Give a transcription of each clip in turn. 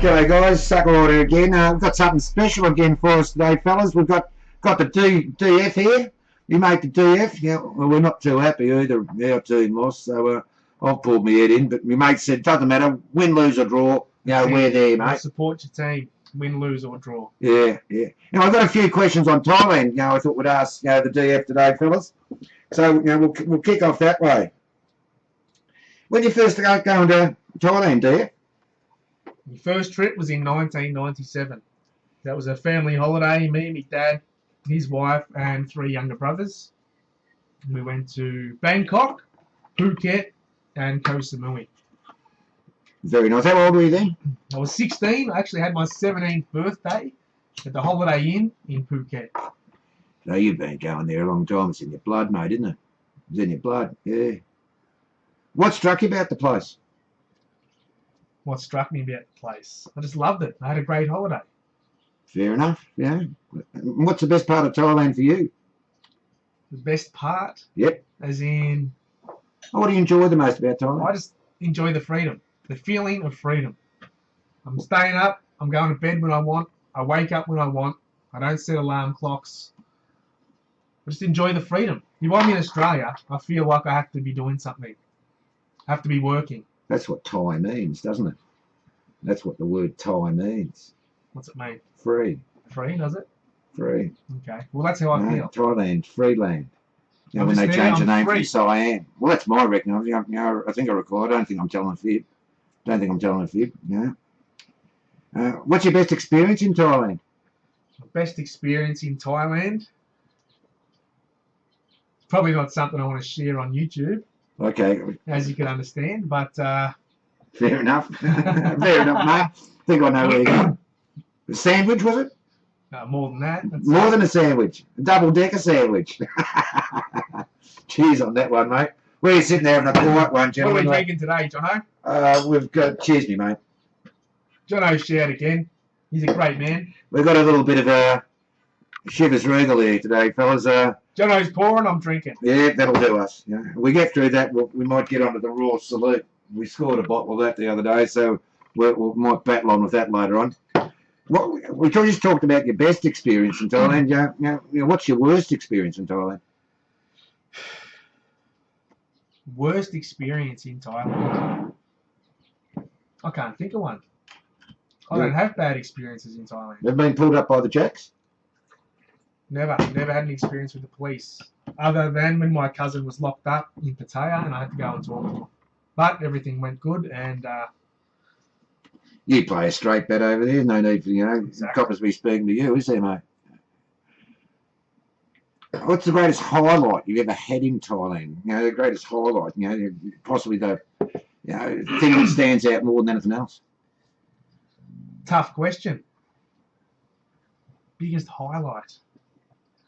G'day guys, Sukahorn here again. We've got something special again for us today, fellas. We've got the DF here. You make the DF. Yeah, well, we're not too happy either. Our team lost, so I've pulled my head in. But my mate said, doesn't matter, win, lose or draw. We're there, mate. Support your team, win, lose or draw. Yeah. Now I've got a few questions on Thailand. I thought we'd ask the DF today, fellas. So we'll kick off that way. When you first going to Thailand, DF? My first trip was in 1997. That was a family holiday. Me, my dad, his wife, and 3 younger brothers. We went to Bangkok, Phuket, and Koh Samui. Very nice. How old were you then? I was 16. I actually had my 17th birthday at the Holiday Inn in Phuket. So you've been going there a long time. It's in your blood, mate, isn't it? It's in your blood, yeah. What struck you about the place? What struck me about the place? I just loved it. I had a great holiday. Fair enough, yeah. What's the best part of Thailand for you? The best part? Yep. As in... What do you enjoy the most about Thailand? I just enjoy the freedom. The feeling of freedom. I'm staying up. I'm going to bed when I want. I wake up when I want. I don't set alarm clocks. I just enjoy the freedom. If I'm in Australia, I feel like I have to be doing something. I have to be working. That's what Thai means, doesn't it? That's what the word Thai means. What's it mean? Free. Free, does it? Free. Okay. Well, that's how I feel. Thailand, free land. When they change the name from Siam. Well, that's my reckon. I think I recall. I don't think I'm telling a fib. Yeah. What's your best experience in Thailand? My best experience in Thailand? It's probably not something I want to share on YouTube. Okay. As you can understand, but... Fair enough. Fair enough, mate. I think I know where you're going. A sandwich, was it? More than that. More than a sandwich. A double-decker sandwich. Cheers on that one, mate. We're sitting there having a quiet one, gentlemen. What are we drinking today, Jono? We've got... Cheers me, mate. Jono's shared again. He's a great man. We've got a little bit of a Chivas Regal here today, fellas. Jono's pouring, I'm drinking. Yeah, that'll do us. Yeah. We get through that, we might get onto the Raw Salute. We scored a bottle of that the other day, so we might battle on with that later on. We just talked about your best experience in Thailand. What's your worst experience in Thailand? Worst experience in Thailand? I can't think of one. I don't have bad experiences in Thailand. Never been pulled up by the jacks? Never had an experience with the police, other than when my cousin was locked up in Pattaya and I had to go and talk to him. But everything went good, and you play a straight bet over there. There's no need for exactly. Coppers be speaking to you, is there, mate? What's the greatest highlight you've ever had in Thailand? The greatest highlight. Possibly the thing that stands out more than anything else. Tough question. Biggest highlight.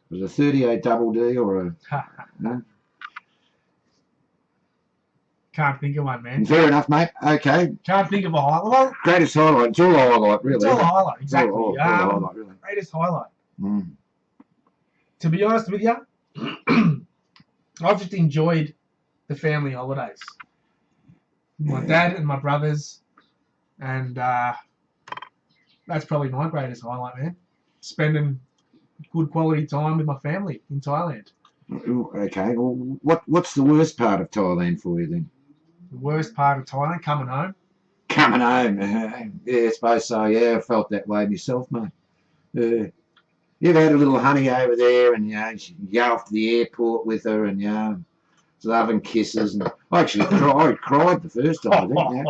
Was it a 38 double D or a... no? Can't think of one, man. Fair enough, mate. Okay. Can't think of a highlight. Greatest highlight. It's all a highlight, really. It's all a highlight, exactly. All a highlight, really. Greatest highlight. Mm. To be honest with you, I've just enjoyed the family holidays. My dad and my brothers, and that's probably my greatest highlight, man. Spending good quality time with my family in Thailand. Okay. Well, what's the worst part of Thailand for you then? The worst part of Thailand? Coming home. Coming home. Yeah, I suppose so. Yeah, I felt that way myself, mate. You ever had a little honey over there and, you go off to the airport with her and, love and kisses. And I actually cried the first time, I think.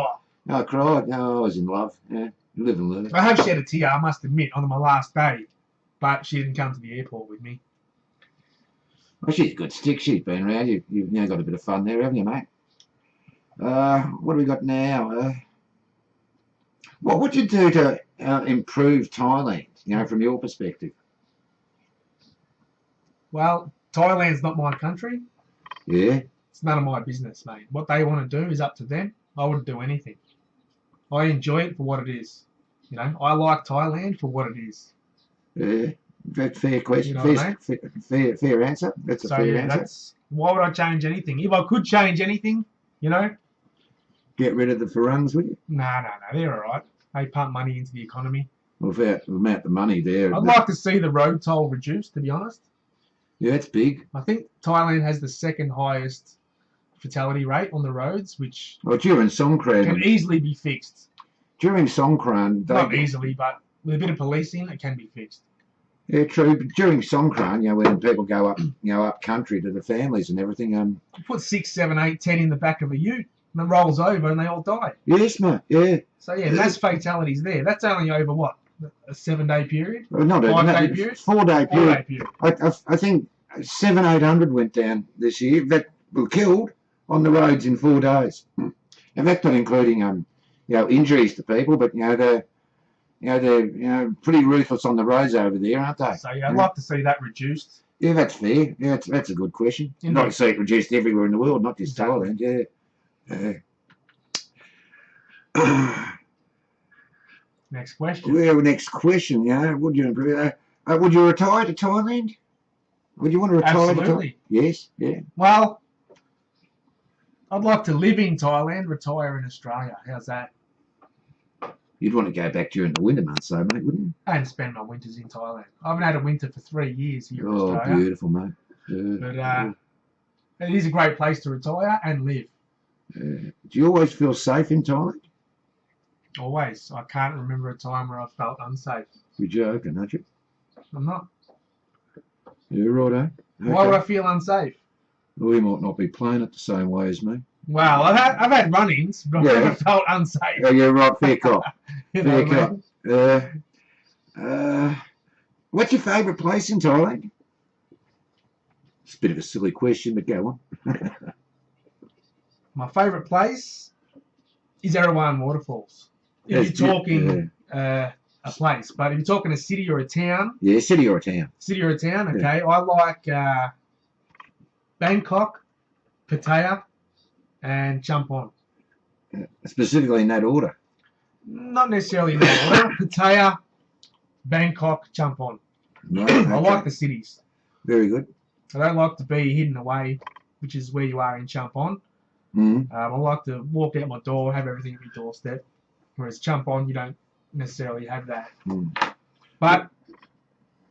I cried. No, I was in love. Yeah, live and learn. I have shed a tear, I must admit, on my last day. But she didn't come to the airport with me. Well, she's a good stick. She's been around. You've got a bit of fun there, haven't you, mate? What do we got now? What would you do to improve Thailand, from your perspective? Well, Thailand's not my country. Yeah. It's none of my business, mate. What they want to do is up to them. I wouldn't do anything. I enjoy it for what it is. I like Thailand for what it is. Yeah. Fair question. Fair answer. That's a fair answer. Why would I change anything? If I could change anything, Get rid of the Farangs, would you? No, they're all right. They pump money into the economy. Without the money there. I'd like to see the road toll reduced, to be honest. Yeah, it's big. I think Thailand has the second highest fatality rate on the roads, which During Songkran, can easily be fixed. During Songkran, Not easily, but with a bit of policing, it can be fixed. Yeah, true. But during Songkran, when people go up, up country to the families and everything, You put 6, 7, 8, 10 in the back of a ute, and it rolls over, and they all die. Yes, mate. Yeah. So yeah, mass fatalities there. That's only over what, a 7-day period? Well, not 5-day period? 4-day period. 4-day period. I think 700-800 went down this year that were killed on the roads in 4 days. And that's not including injuries to people, but they're pretty ruthless on the roads over there, aren't they? So yeah, I'd like to see that reduced. Yeah, that's fair. Yeah, that's a good question. I'd like to see it reduced everywhere in the world, not just Thailand. Yeah. Next question. Well, next question. Would you retire to Thailand? Would you want to retire to Thailand? Yes. Yeah. Well, I'd like to live in Thailand, retire in Australia. How's that? You'd want to go back during the winter months, though, mate, wouldn't you? And spend my winters in Thailand. I haven't had a winter for 3 years here in Australia. Oh, beautiful, mate. But it is a great place to retire and live. Do you always feel safe in Thailand? Always. I can't remember a time where I felt unsafe. You're joking, aren't you? I'm not. You're right, eh? Okay. Why would I feel unsafe? Well, you might not be playing it the same way as me. Well, I've had run-ins, but I've never felt unsafe. Oh, you're right, fair cop. Fair cop. What's your favourite place in Thailand? It's a bit of a silly question, but go on. My favourite place is Erawan Waterfalls. If you're talking a place, but if you're talking a city or a town. Yeah, city or a town. City or a town, okay. Yeah. I like Bangkok, Pattaya, and Champon. Specifically in that order? Not necessarily in that order. Pattaya, Bangkok, Champon. Right, okay. I like the cities. Very good. I don't like to be hidden away, which is where you are in Champon. I like to walk out my door, have everything at my doorstep. Whereas Champon, you don't necessarily have that. But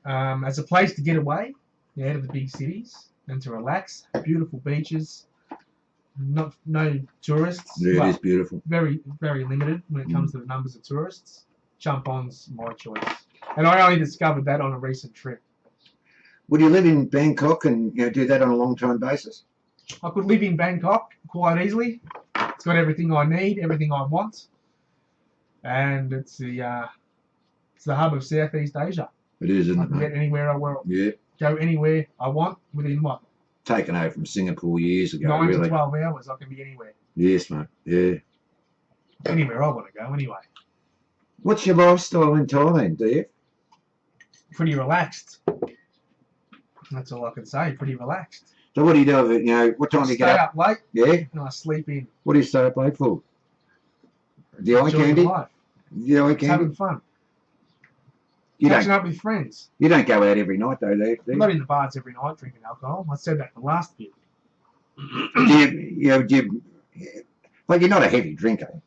as a place to get away, out of the big cities and to relax, beautiful beaches, no tourists. Yeah, it is beautiful. Very, very limited when it comes to the numbers of tourists. Champon's my choice. And I only discovered that on a recent trip. Would you live in Bangkok and do that on a long-term basis? I could live in Bangkok quite easily. It's got everything I need, everything I want, and it's the hub of Southeast Asia. It is, isn't it? I can get anywhere I want. Yeah. Go anywhere I want within what? Taken over from Singapore years ago. 9 really. to 12 hours. I can be anywhere. Yes, mate. Yeah. Anywhere I want to go, anyway. What's your lifestyle in Thailand, Dave? Pretty relaxed. That's all I can say. Pretty relaxed. So what do you do? What time do you get up? Stay up late. Yeah. And I sleep in. What do you stay up late for? The eye candy? Life. The eye candy? Having fun. Catching up with friends. You don't go out every night, though, Dave? I'm not in the bars every night drinking alcohol. I said that the last bit. Like, you're not a heavy drinker.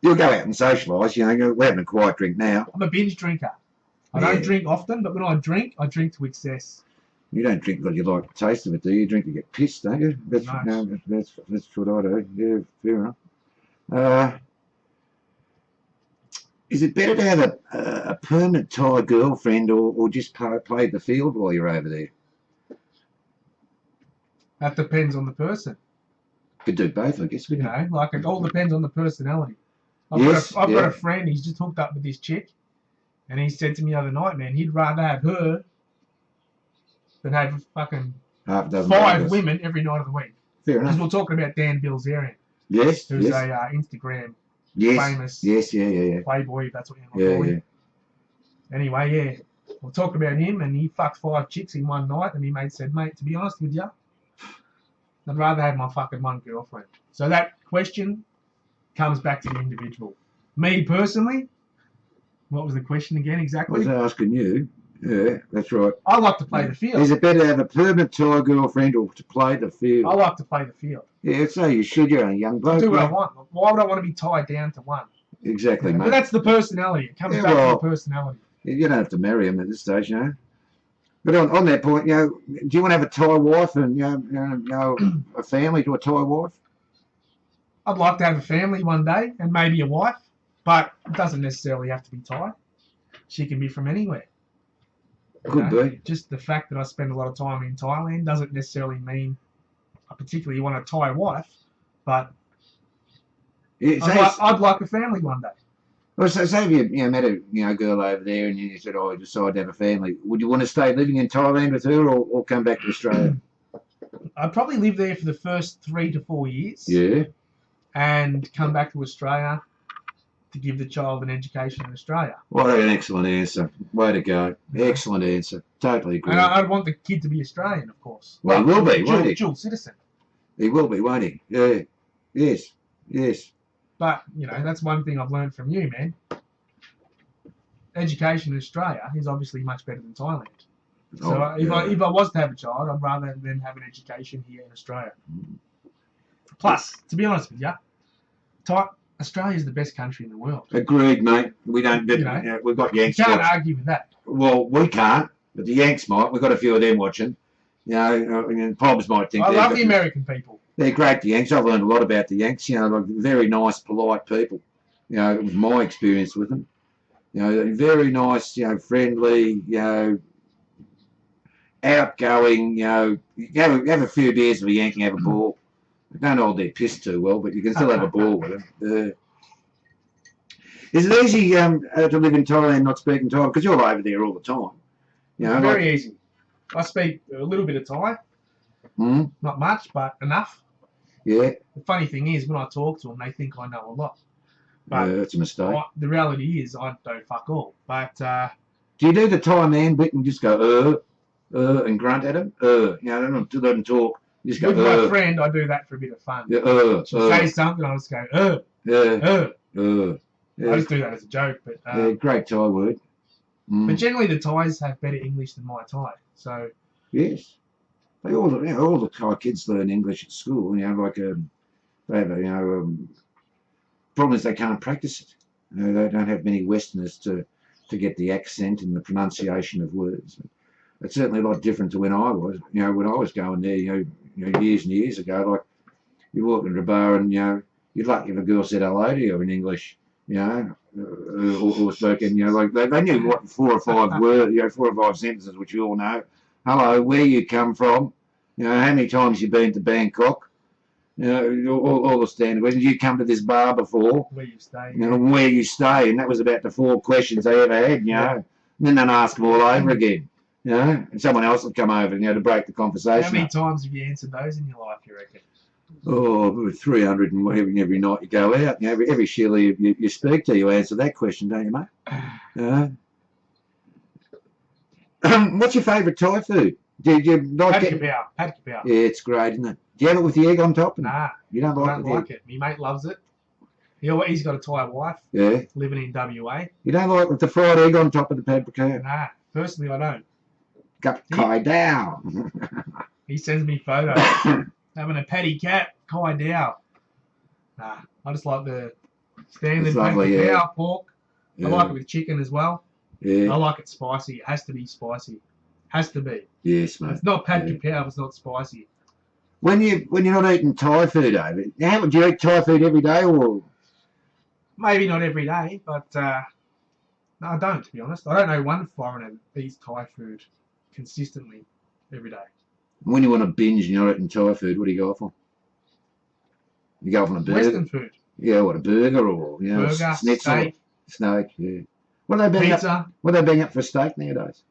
You'll go out and socialise. We're having a quiet drink now. I'm a binge drinker. I don't drink often, but when I drink to excess. You don't drink because you like the taste of it, do you? You drink to get pissed, don't you? That's nice. That's what I do. Yeah, fair enough. Is it better to have a permanent Thai girlfriend or just play the field while you're over there? That depends on the person. Could do both, I guess. Like it all depends on the personality. I've got a friend. He's just hooked up with this chick, and he said to me the other night, man, he'd rather have her than have fucking 5 women every night of the week. Fair enough. Because we're talking about Dan Bilzerian. Yes. Who's a Instagram famous playboy, if that's what you want to call him. Anyway, we'll talk about him, and he fucked 5 chicks in one night, and he said, mate, to be honest with you, I'd rather have my fucking one girlfriend. So that question comes back to the individual. Me personally, what was the question again exactly? I was asking you. Yeah, that's right. I like to play the field. Is it better to have a permanent Thai girlfriend or to play the field? I like to play the field. Yeah, so you should. You're a young bloke. Do what I want. Why would I want to be tied down to one? Exactly, But mate. that's the personality. It comes Yeah, back to well, the personality. You don't have to marry him at this stage, you know. But on that point, you know, do you want to have a Thai wife and a family to a Thai wife? I'd like to have a family one day and maybe a wife, but it doesn't necessarily have to be Thai. She can be from anywhere. Could be. Just the fact that I spend a lot of time in Thailand doesn't necessarily mean I particularly want a Thai wife, but I'd like a family one day. Well, so say if you met a girl over there and you said, "Oh, I decide to have a family." Would you want to stay living in Thailand with her, or come back to Australia? I'd probably live there for the first 3 to 4 years. Yeah. And come back to Australia to give the child an education in Australia. What an excellent answer. Way to go. Excellent answer. Totally agree. And I'd want the kid to be Australian, of course. Well, he will be, won't he? Dual citizen. He will be, won't he? Yeah. Yes. Yes. But, that's one thing I've learned from you, man. Education in Australia is obviously much better than Thailand. So if I was to have a child, I'd rather than have an education here in Australia. Plus, to be honest with you, Australia is the best country in the world. Agreed, mate. We don't. We've got Yanks. You can't argue with that. Well, we can't, but the Yanks might. We've got a few of them watching. Pobs might think. I love the American people. They're great, the Yanks. I've learned a lot about the Yanks. Like very nice, polite people. It was my experience with them. Very nice. Friendly. Outgoing. Have a few beers with a Yankee, have a ball. They don't hold their piss too well, but you can still have a ball with them. Is it easy to live in Thailand and not speaking Thai? Because you're over there all the time. Very easy. I speak a little bit of Thai. Not much, but enough. Yeah. The funny thing is, when I talk to them, they think I know a lot. But that's a mistake. The reality is, I don't fuck all. But do you do the Thai man bit and just go and grunt at them? Let them talk. Just go, with my friend, I do that for a bit of fun. Yeah, She'll say something, I'll just go, Yeah. I just do that as a joke. But great Thai word. But generally, the Thais have better English than my Thai. So yes, all the Thai kids learn English at school. They have problem is they can't practice it. They don't have many Westerners to get the accent and the pronunciation of words. It's certainly a lot different to when I was. When I was going there, years and years ago, like you walk into a bar and you're lucky if a girl said hello to you in English, or spoken, like they knew what 4 or 5 words, 4 or 5 sentences, which you all know. Hello, where you come from, how many times you been to Bangkok, all the standard questions. You come to this bar before, where you stay, where you stay, and that was about the 4 questions they ever had, And then they'd ask them all over again. And someone else would come over, to break the conversation. How many times have you answered those in your life, you reckon? Oh, 300 and every night you go out. Every shilly you speak to, you answer that question, don't you, mate? What's your favourite Thai food? Do you like Pad Khao. Yeah, it's great, isn't it? Do you have it with the egg on top? Nah, you don't like it. My mate loves it. He's got a Thai wife. Yeah. Living in WA. You don't like with the fried egg on top of the pad Khao? Nah, personally I don't. Kai down. He sends me photos having a patty cat, Kai Dow. Nah, I just like the standard pad Khao pork. Yeah. I like it with chicken as well. Yeah. I like it spicy. It has to be spicy. Has to be. Yes, mate. It's not pad Khao if it's not spicy. When you're not eating Thai food, do you eat Thai food every day, or? Maybe not every day, but no, I don't. To be honest, I don't know one foreigner that eats Thai food consistently every day. When you want to binge and you're eating Thai food, what do you go for? You go for a burger? Western food. Yeah, what, a burger or burger, steak, yeah. What are they being pizza. Up? What are they being up for steak nowadays?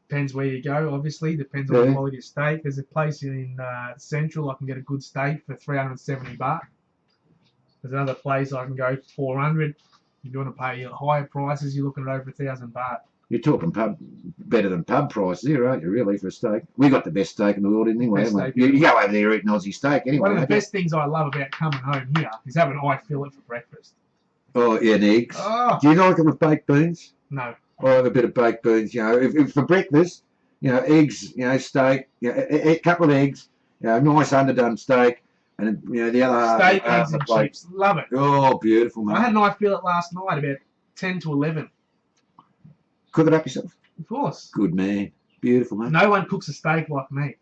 Depends where you go, obviously. Depends on the quality of steak. There's a place in Central I can get a good steak for $370. There's another place I can go for $400. If you want to pay higher prices, you're looking at over $1,000. You're talking better than pub prices here, aren't you, really, for a steak? We got the best steak in the world anyway. You go over there eating Aussie steak anyway. One of the best things I love about coming home here is having eye fillet for breakfast. Oh, yeah, and eggs. Oh. Do you like it with baked beans? No. I have a bit of baked beans, if for breakfast, eggs, steak, a couple of eggs, nice underdone steak, And the other Steak, half eggs, of the and plate. chips. Love it. Oh, beautiful, mate. I had a nice fillet last night about 10 to 11. Cook it up yourself. Of course. Good man. Beautiful, mate. No one cooks a steak like me.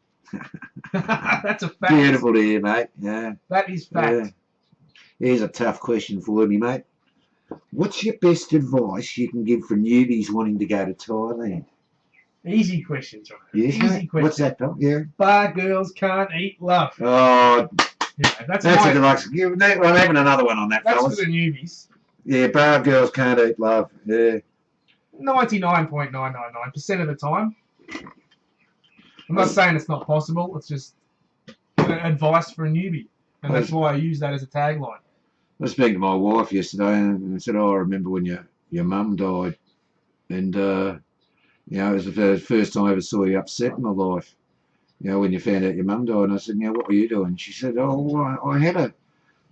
That's a fact. Beautiful to hear, mate. Yeah. That is fact. Yeah. Here's a tough question for me, mate. What's your best advice you can give for newbies wanting to go to Thailand? Easy question, John. Yes, Easy mate. question. What's that, Tom? Yeah. Bar girls can't eat love. Oh, Yeah, that's a my, deluxe. I'm having another one on that, that's fellas. for the newbies. Yeah, bar girls can't eat love. Yeah. 99.999% of the time. I'm not saying it's not possible. It's just advice for a newbie, and that's why I use that as a tagline. I was speaking to my wife yesterday, and I said, "Oh, I remember when your mum died, and it was the first time I ever saw you upset in my life. When you found out your mum died." And I said, "What were you doing?" She said, "Oh, I had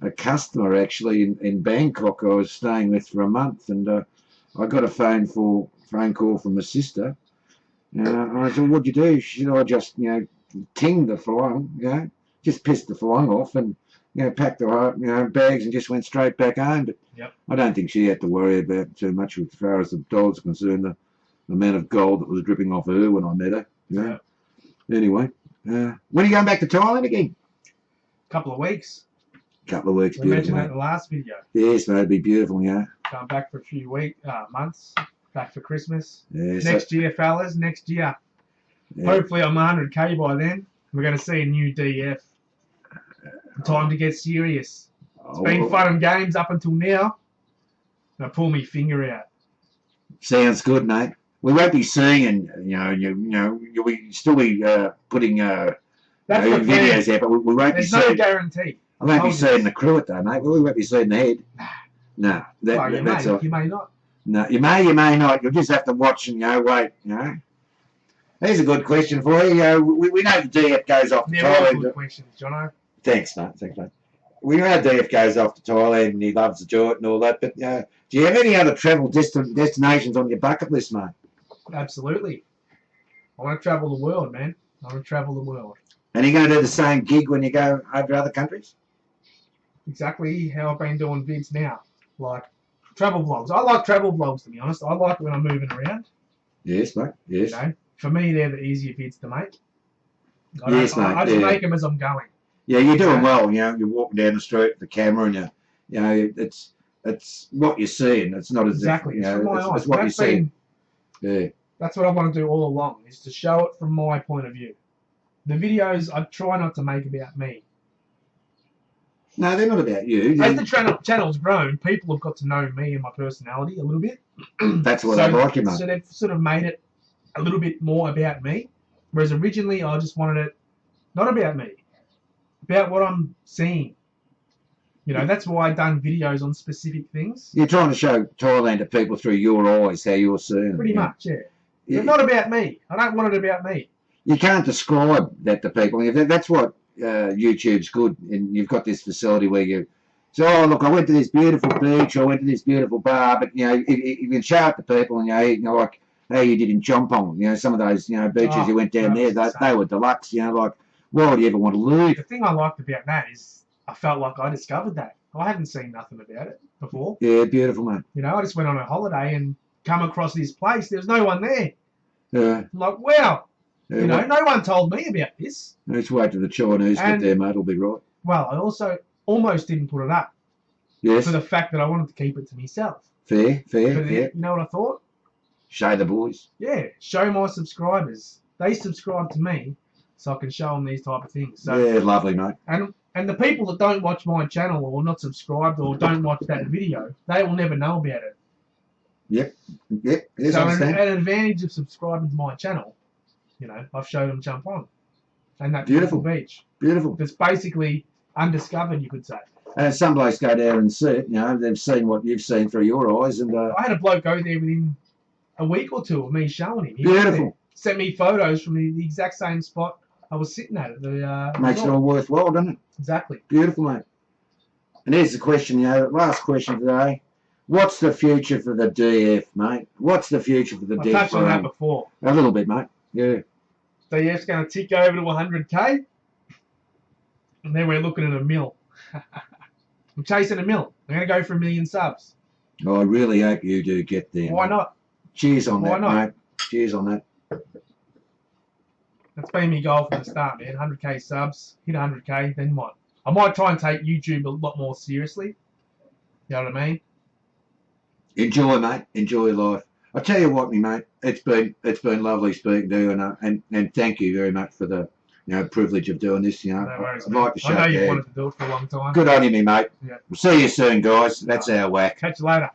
a customer actually in Bangkok. I was staying with for a month, and I got a phone call from my sister. And I said, what'd you do?" She said, "I just tinged the Farang, just pissed the Farang off, and packed the bags and just went straight back home." But yep. I don't think she had to worry about too much as far as the dollars concerned. The amount of gold that was dripping off of her when I met her. Yep. Anyway, when are you going back to Thailand again? Couple of weeks. Couple of weeks. We mentioned that in the last video. Yes, mate, it'd be beautiful, Going back for a few months. Back for Christmas. Yeah, next year, fellas. Next year. Yeah. Hopefully I'm 100k by then. We're going to see a new DF. Time to get serious. It's been fun and games up until now. Now pull me finger out. Sounds good, mate. We won't be seeing, we still be putting That's the videos out, but we won't There's be seeing. no guarantee. I won't be seeing the crew at though, mate. We won't be seeing the head. No, that's all. You may not. No, you may not. You'll just have to watch and wait. Here's a good question for you. We know the DF goes off to They're all Thailand. good questions, Jono. Thanks, mate. We know DF goes off to Thailand and he loves to do it and all that. But do you have any other travel destinations on your bucket list, mate? Absolutely. I want to travel the world, man. I want to travel the world. And are you going to do the same gig when you go over to other countries? Exactly how I've been doing vids now. Like travel vlogs. I like travel vlogs, to be honest. I like it when I'm moving around. Yes, mate. Yes. For me, they're the easier vids to make. I just make them as I'm going. Yeah, you're doing well. You're walking down the street with the camera, and it's what you're seeing. It's not as exactly. it's what you're seeing. Yeah. That's what I want to do all along, is to show it from my point of view. The videos I try not to make about me. No, they're not about you. As the channel's grown, people have got to know me and my personality a little bit. That's what I like, mate. So they've sort of made it a little bit more about me, whereas originally I just wanted it not about me, about what I'm seeing. That's why I've done videos on specific things. You're trying to show Thailand to people through your eyes, how you're seeing it. Pretty much, yeah. It's not about me. I don't want it about me. You can't describe that to people. That's what YouTube's good, and you've got this facility where you say, "Oh, look, I went to this beautiful beach, I went to this beautiful bar," but if you can show it to people, and like how you did in Chompong, some of those beaches you went down there, they were deluxe. Like, why would you ever want to leave? The thing I liked about that is I felt like I discovered that. I hadn't seen nothing about it before. Yeah, beautiful, man. I just went on a holiday and come across this place. There's no one there. Yeah. I'm like, wow. No one told me about this. Let's wait till the Chinese get there, mate. It'll be right. Well, I also almost didn't put it up. Yes. For the fact that I wanted to keep it to myself. Fair. You know what I thought? Show the boys. Yeah, show my subscribers. They subscribe to me, so I can show them these type of things. So, yeah, lovely, mate. And the people that don't watch my channel or not subscribed or don't watch that video, they will never know about it. Yep. Yes, so an advantage of subscribing to my channel, I've showed them jump on. And that beautiful beach. Beautiful. It's basically undiscovered, you could say. And some blokes go there and see it, they've seen what you've seen through your eyes. And I had a bloke go there within a week or two of me showing him. He beautiful. Sent me photos from the exact same spot I was sitting at. Makes it all worthwhile, doesn't it? Exactly. Beautiful, mate. And here's the question, last question today. What's the future for the DF, mate? What's the future for the DF? I touched on that before. A little bit, mate. Yeah. DF's going to tick over to 100k. And then we're looking at a mill. I'm chasing a mill. I'm going to go for 1 million subs. I really hope you do get there. Why mate. not? Cheers on Why that, not? mate. Cheers on that. That's been my goal from the start, man. 100k subs, hit 100k, then what? I might try and take YouTube a lot more seriously. You know what I mean? Enjoy, mate. Enjoy life. I tell you what, me mate. It's been lovely speaking to you, and thank you very much for the privilege of doing this. No worries, I'd man. like to I know shake you've your wanted hand. to do it for a long time. Good on you, me mate. Yeah. We'll see you soon, guys. That's our whack. Catch you later.